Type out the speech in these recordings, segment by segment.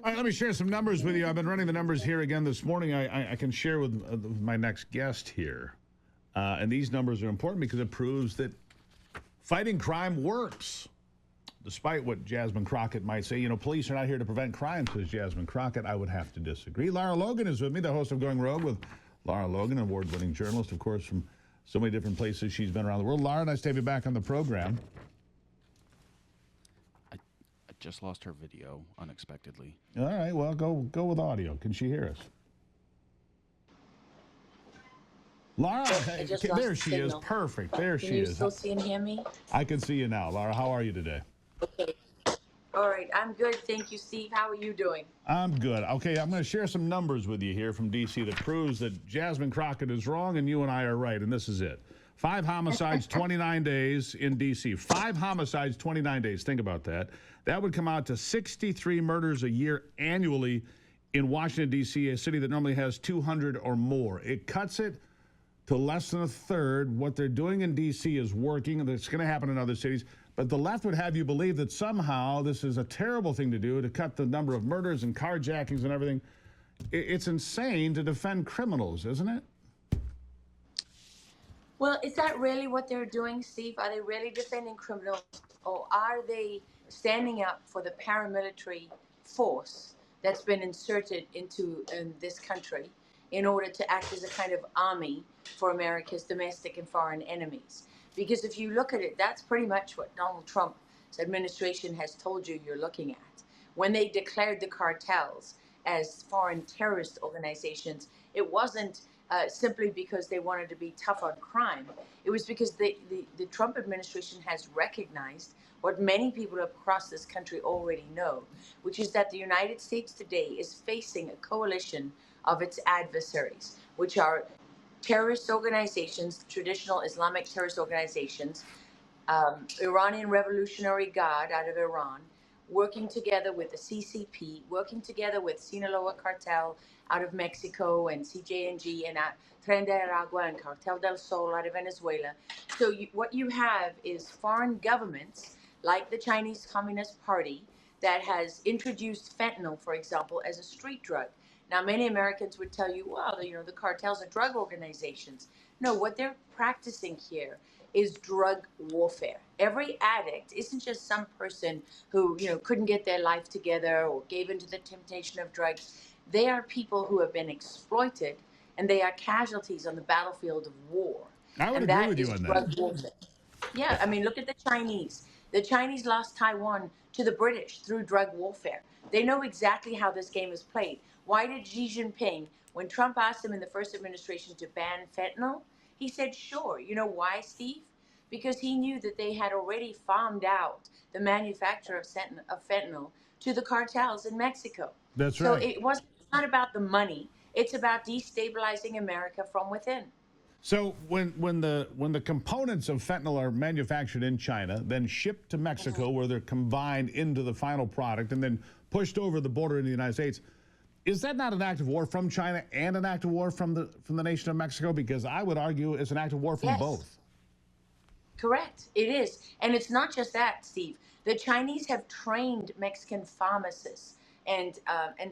All right, let me share some numbers with you. I've been running the numbers here again this morning. I can share with my next guest here. And these numbers are important because it proves that fighting crime works. Despite what Jasmine Crockett might say, you know, police are not here to prevent crime, says Jasmine Crockett. I would have to disagree. Lara Logan is with me, the host of Going Rogue with Lara Logan, an award-winning journalist, of course, from so many different places she's been around the world. Lara, nice to have you back on the program. I just lost her video unexpectedly. All right, well, go with audio. Can she hear us? Lara, there she is. Perfect. There she is. Can you still see and hear me? I can see you now. Lara, how are you today? Okay. All right. I'm good. Thank you, Steve. How are you doing? I'm good. Okay, I'm going to share some numbers with you here from D.C. that proves that Jasmine Crockett is wrong and you and I are right, and this is it. 5 homicides, 29 days in D.C. 5 homicides, 29 days. Think about that. That would come out to 63 murders a year annually in Washington, D.C., a city that normally has 200 or more. It cuts it to less than a third. What they're doing in D.C. is working, and it's going to happen in other cities. But the left would have you believe that somehow this is a terrible thing to do, to cut the number of murders and carjackings and everything. It's insane to defend criminals, isn't it? Well, is that really what they're doing, Steve? Are they really defending criminals, or are they standing up for the paramilitary force that's been inserted into this country in order to act as a kind of army for America's domestic and foreign enemies? Because if you look at it, that's pretty much what Donald Trump's administration has told you you're looking at. When they declared the cartels as foreign terrorist organizations, it wasn't simply because they wanted to be tough on crime. It was because the Trump administration has recognized what many people across this country already know, which is that the United States today is facing a coalition of its adversaries, which are terrorist organizations, traditional Islamic terrorist organizations, Iranian Revolutionary Guard out of Iran, working together with the CCP, working together with Sinaloa Cartel out of Mexico, and CJNG and Tren de Aragua and Cartel del Sol out of Venezuela. So what you have is foreign governments like the Chinese Communist Party that has introduced fentanyl, for example, as a street drug. Now, many Americans would tell you, well, you know, the cartels are drug organizations. No, what they're practicing here is drug warfare. Every addict isn't just some person who, you know, couldn't get their life together or gave into the temptation of drugs. They are people who have been exploited, and they are casualties on the battlefield of war. I would agree with you on that. Warfare. Yeah, I mean, look at the Chinese. The Chinese lost Taiwan to the British through drug warfare. They know exactly how this game is played. Why did Xi Jinping, when Trump asked him in the first administration to ban fentanyl, he said, sure. You know why, Steve? Because he knew that they had already farmed out the manufacture of fentanyl to the cartels in Mexico. That's right. So it's not about the money. It's about destabilizing America from within. So when the components of fentanyl are manufactured in China, then shipped to Mexico, where they're combined into the final product and then pushed over the border in the United States, is that not an act of war from China and an act of war from the nation of Mexico? Because I would argue it's an act of war from both. Correct. It is. And it's not just that, Steve. The Chinese have trained Mexican pharmacists and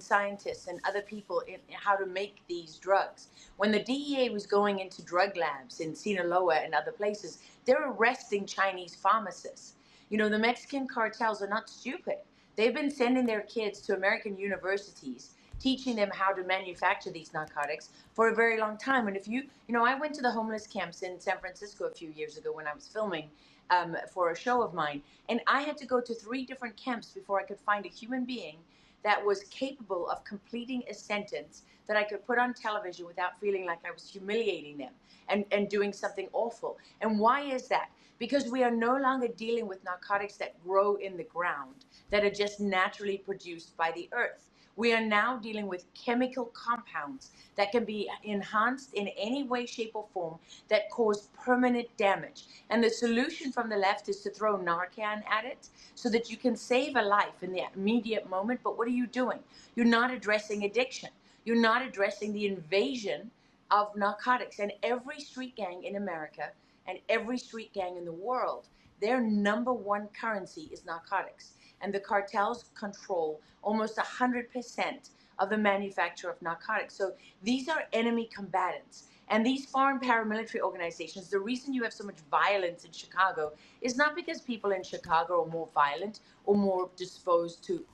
scientists and other people in how to make these drugs. When the DEA was going into drug labs in Sinaloa and other places, they're arresting Chinese pharmacists. You know, the Mexican cartels are not stupid. They've been sending their kids to American universities, teaching them how to manufacture these narcotics for a very long time. And if you know, I went to the homeless camps in San Francisco a few years ago when I was filming for a show of mine. And I had to go to 3 different camps before I could find a human being that was capable of completing a sentence that I could put on television without feeling like I was humiliating them and doing something awful. And why is that? Because we are no longer dealing with narcotics that grow in the ground, that are just naturally produced by the earth. We are now dealing with chemical compounds that can be enhanced in any way, shape, or form that cause permanent damage. And the solution from the left is to throw Narcan at it so that you can save a life in the immediate moment. But what are you doing? You're not addressing addiction. You're not addressing the invasion of narcotics. And every street gang in America and every street gang in the world, their number one currency is narcotics. And the cartels control almost 100% of the manufacture of narcotics. So these are enemy combatants. And these foreign paramilitary organizations, the reason you have so much violence in Chicago is not because people in Chicago are more violent or more disposed to,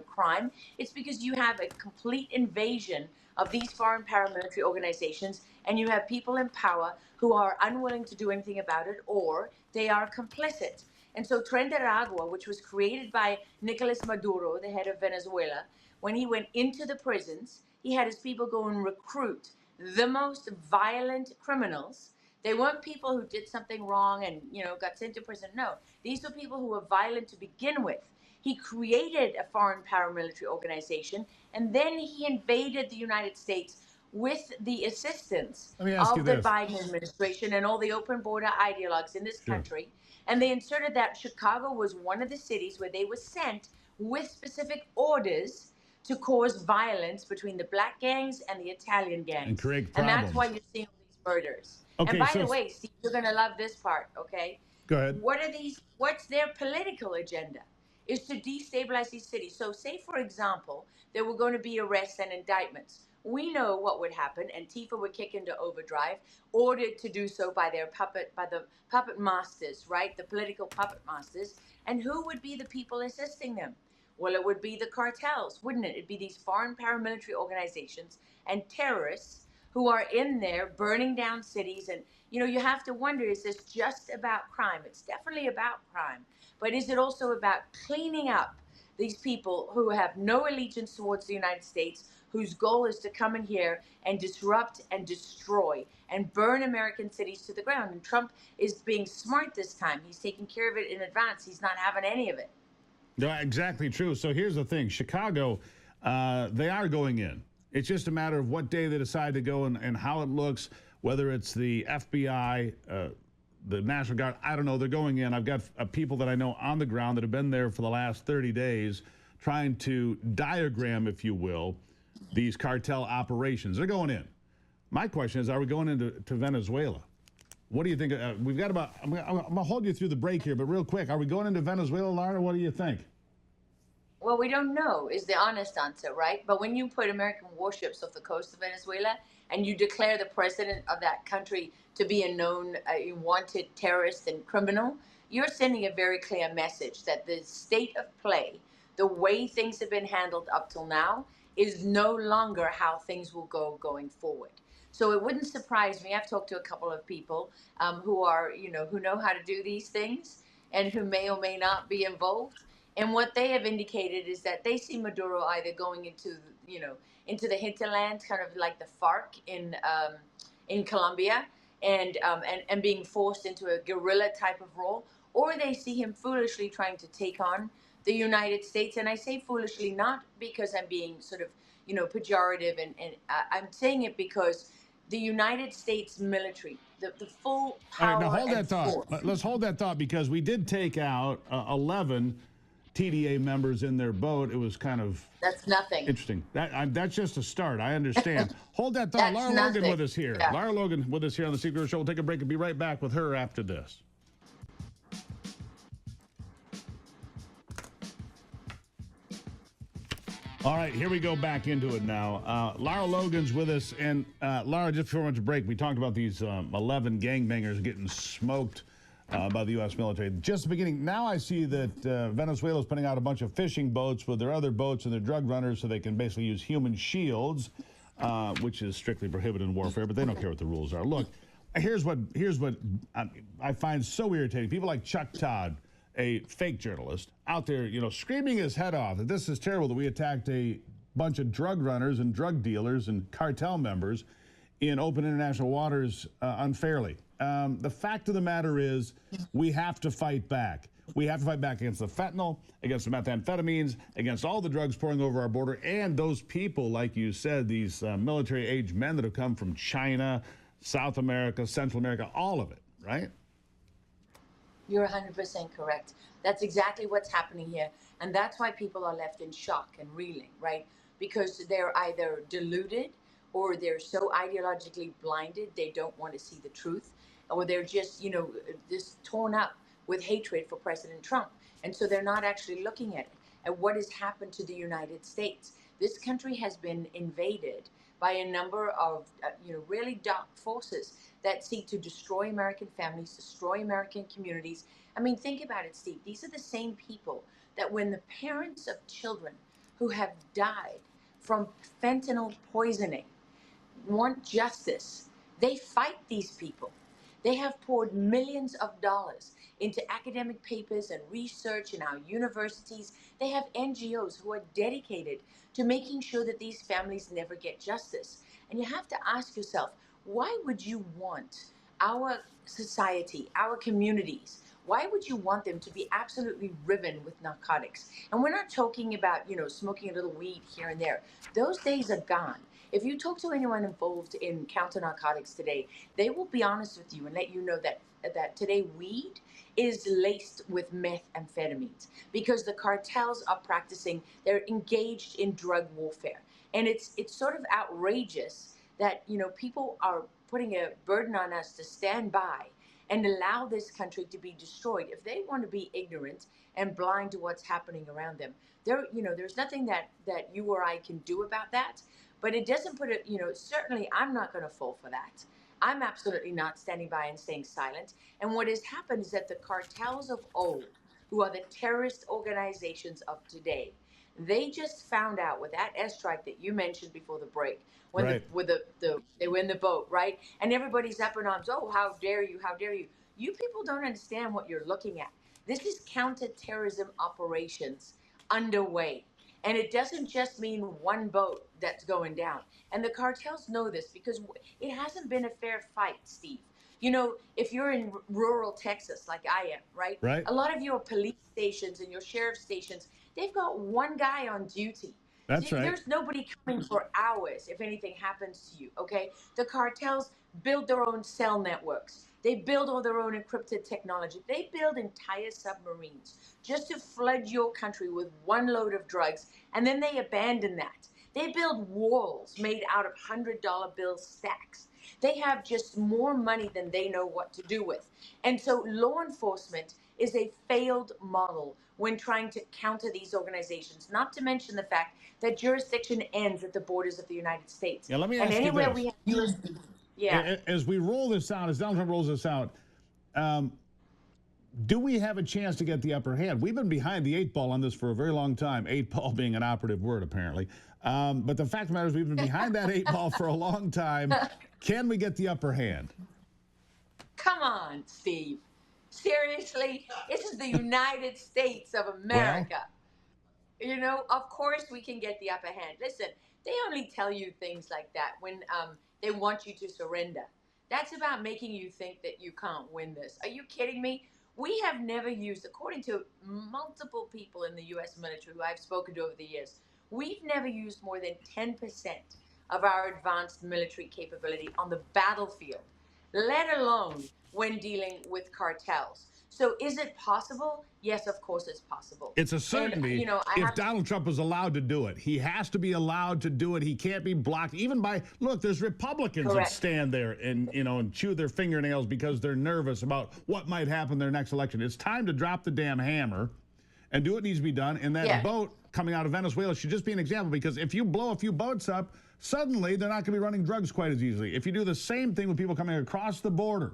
crime. It's because you have a complete invasion of these foreign paramilitary organizations, and you have people in power who are unwilling to do anything about it, or they are complicit. And so Tren de Aragua, which was created by Nicolas Maduro, the head of Venezuela, when he went into the prisons, he had his people go and recruit the most violent criminals. They weren't people who did something wrong and, got sent to prison. No, these were people who were violent to begin with. He created a foreign paramilitary organization, and then he invaded the United States with the assistance of the Biden administration and all the open border ideologues in this country. And they inserted that Chicago was one of the cities where they were sent with specific orders to cause violence between the black gangs and the Italian gangs. And create And problems. that's why you're seeing all these murders. Okay, and by the way, Steve, you're going to love this part, okay? Go ahead. What's their political agenda? Is to destabilize these cities. So say, for example, there were going to be arrests and indictments. We know what would happen. Antifa would kick into overdrive, ordered to do so by the puppet masters, right? The political puppet masters. And who would be the people assisting them? Well, it would be the cartels, wouldn't it? It'd be these foreign paramilitary organizations and terrorists who are in there burning down cities. And, you have to wonder, is this just about crime? It's definitely about crime. But is it also about cleaning up these people who have no allegiance towards the United States, whose goal is to come in here and disrupt and destroy and burn American cities to the ground? And Trump is being smart this time. He's taking care of it in advance. He's not having any of it. No, exactly true. So here's the thing. Chicago, they are going in. It's just a matter of what day they decide to go and how it looks, whether it's the FBI, the National Guard. I don't know. They're going in. I've got people that I know on the ground that have been there for the last 30 days trying to diagram, if you will, these cartel operations. They're going in. My question is, are we going into Venezuela? What do you think? We've got about, I'm going to hold you through the break here, but real quick, are we going into Venezuela, Lara? What do you think? Well, we don't know is the honest answer, right? But when you put American warships off the coast of Venezuela and you declare the president of that country to be a known wanted terrorist and criminal, you're sending a very clear message that the state of play, the way things have been handled up till now, is no longer how things will go going forward. So it wouldn't surprise me. I've talked to a couple of people who are, who know how to do these things and who may or may not be involved. And what they have indicated is that they see Maduro either going into, into the hinterland, kind of like the FARC in Colombia, and being forced into a guerrilla type of role, or they see him foolishly trying to take on the United States. And I say foolishly not because I'm being sort of, pejorative, and I'm saying it because the United States military, the full power. All right, now hold and that thought. force. Let's hold that thought, because we did take out 11 TDA members in their boat. It was kind of That's nothing. interesting. That's just a start. I understand. Hold that thought. That's Lara Logan nothing. with us here. Yeah. Lara Logan with us here on the Steve Gruber Show. We'll take a break and be right back with her after this. All right, here we go back into it now. Lara Logan's with us. And Lara, just before we went to break, we talked about these 11 gangbangers getting smoked by the U.S. military. Just the beginning. Now I see that Venezuela is putting out a bunch of fishing boats with their other boats and their drug runners, so they can basically use human shields, which is strictly prohibited in warfare, but they don't care what the rules are. Look, here's what I find so irritating. People like Chuck Todd, a fake journalist, out there, screaming his head off that this is terrible, that we attacked a bunch of drug runners and drug dealers and cartel members in open international waters unfairly. The fact of the matter is, we have to fight back. We have to fight back against the fentanyl, against the methamphetamines, against all the drugs pouring over our border, and those people, like you said, these military-aged men that have come from China, South America, Central America, all of it, right? You're 100% correct. That's exactly what's happening here. And that's why people are left in shock and reeling, right? Because they're either deluded, or they're so ideologically blinded they don't want to see the truth, or they're just, just torn up with hatred for President Trump. And so they're not actually looking at what has happened to the United States. This country has been invaded by a number of really dark forces that seek to destroy American families, destroy American communities. I mean, think about it, Steve. These are the same people that when the parents of children who have died from fentanyl poisoning want justice, they fight these people. They have poured millions of dollars into academic papers and research in our universities. They have NGOs who are dedicated to making sure that these families never get justice. And you have to ask yourself, why would you want our society, our communities, why would you want them to be absolutely riven with narcotics? And we're not talking about, smoking a little weed here and there. Those days are gone. If you talk to anyone involved in counter narcotics today, they will be honest with you and let you know that today weed is laced with methamphetamines because the cartels are practicing, they're engaged in drug warfare. And it's sort of outrageous that, people are putting a burden on us to stand by and allow this country to be destroyed. If they want to be ignorant and blind to what's happening around them, there's nothing that you or I can do about that. But it doesn't put it, certainly I'm not going to fall for that. I'm absolutely not standing by and staying silent. And what has happened is that the cartels of old, who are the terrorist organizations of today, they just found out with that airstrike that you mentioned before the break, when Right. they win the boat, right? And everybody's up in arms. Oh, how dare you? How dare you? You people don't understand what you're looking at. This is counterterrorism operations underway. And it doesn't just mean one boat that's going down. And the cartels know this because it hasn't been a fair fight, Steve. If you're in rural Texas like I am, right? Right. A lot of your police stations and your sheriff stations, they've got one guy on duty. That's right. There's nobody coming for hours if anything happens to you, okay? The cartels build their own cell networks. They build all their own encrypted technology. They build entire submarines just to flood your country with one load of drugs, and then they abandon that. They build walls made out of $100 bill stacks. They have just more money than they know what to do with. And so law enforcement is a failed model when trying to counter these organizations, not to mention the fact that jurisdiction ends at the borders of the United States. Yeah, let me and ask you anywhere this. we have US, yeah. As we roll this out, as Donald Trump rolls this out, do we have a chance to get the upper hand? We've been behind the 8 ball on this for a very long time, 8 ball being an operative word, apparently. But the fact of the matter is we've been behind that 8 ball for a long time. Can we get the upper hand? Come on, Steve. Seriously? This is the United States of America. Of course we can get the upper hand. Listen, they only tell you things like that when they want you to surrender. That's about making you think that you can't win this. Are you kidding me? We have never used, according to multiple people in the U.S. military who I've spoken to over the years, we've never used more than 10% of our advanced military capability on the battlefield, let alone when dealing with cartels. So is it possible? Yes, of course it's possible. It's a certainty. And, if Donald Trump was allowed to do it, he has to be allowed to do it. He can't be blocked even by, look, there's Republicans Correct. that stand there and chew their fingernails because they're nervous about what might happen in their next election. It's time to drop the damn hammer and do what needs to be done. And that boat coming out of Venezuela should just be an example, because if you blow a few boats up, suddenly they're not going to be running drugs quite as easily. If you do the same thing with people coming across the border,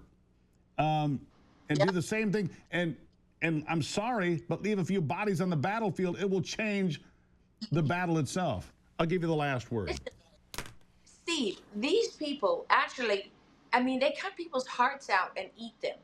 and do the same thing, and I'm sorry, but leave a few bodies on the battlefield, it will change the battle itself. I'll give you the last word. Steve, these people actually, they cut people's hearts out and eat them.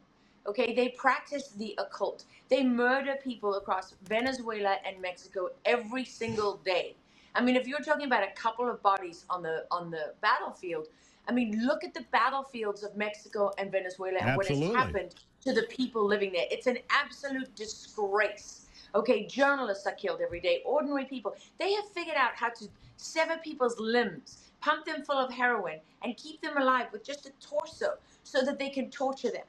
Okay, they practice the occult. They murder people across Venezuela and Mexico every single day. If you're talking about a couple of bodies on the battlefield, look at the battlefields of Mexico and Venezuela and Absolutely. what has happened to the people living there. It's an absolute disgrace. Okay, journalists are killed every day, ordinary people. They have figured out how to sever people's limbs, pump them full of heroin, and keep them alive with just a torso so that they can torture them.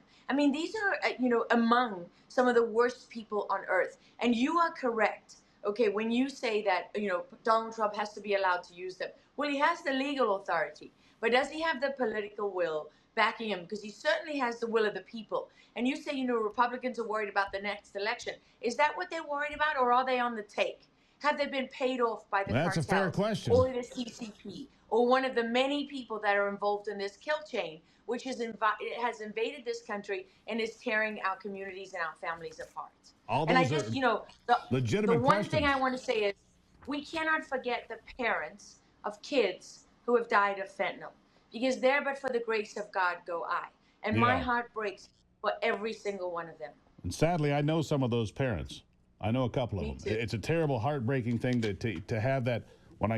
These are, among some of the worst people on earth. And you are correct, okay, when you say that, Donald Trump has to be allowed to use them. Well, he has the legal authority, but does he have the political will backing him because he certainly has the will of the people. And you say, Republicans are worried about the next election. Is that what they're worried about, or are they on the take? Have they been paid off by the That's a cartels fair question. or the CCP or one of the many people that are involved in this kill chain, which has invaded this country and is tearing our communities and our families apart? All And I those just, are the legitimate one thing questions. I want to say is we cannot forget the parents of kids who have died of fentanyl, because there but for the grace of God go I. And my Yeah. heart breaks for every single one of them. And sadly, I know some of those parents. I know a couple of Me them. too. It's a terrible, heartbreaking thing to have that. When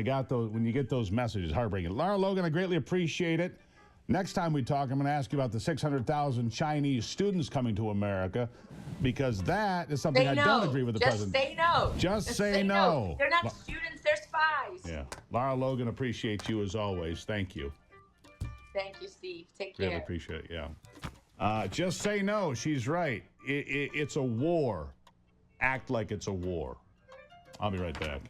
you get those messages, heartbreaking. Lara Logan, I greatly appreciate it. Next time we talk, I'm going to ask you about the 600,000 Chinese students coming to America, because that is something I don't agree with the Just president. say no. Just say no. They're not students, they're spies. Yeah. Lara Logan, appreciate you as always. Thank you. Thank you, Steve. Take care. Really appreciate it, yeah. Just say no. She's right. It's a war. Act like it's a war. I'll be right back.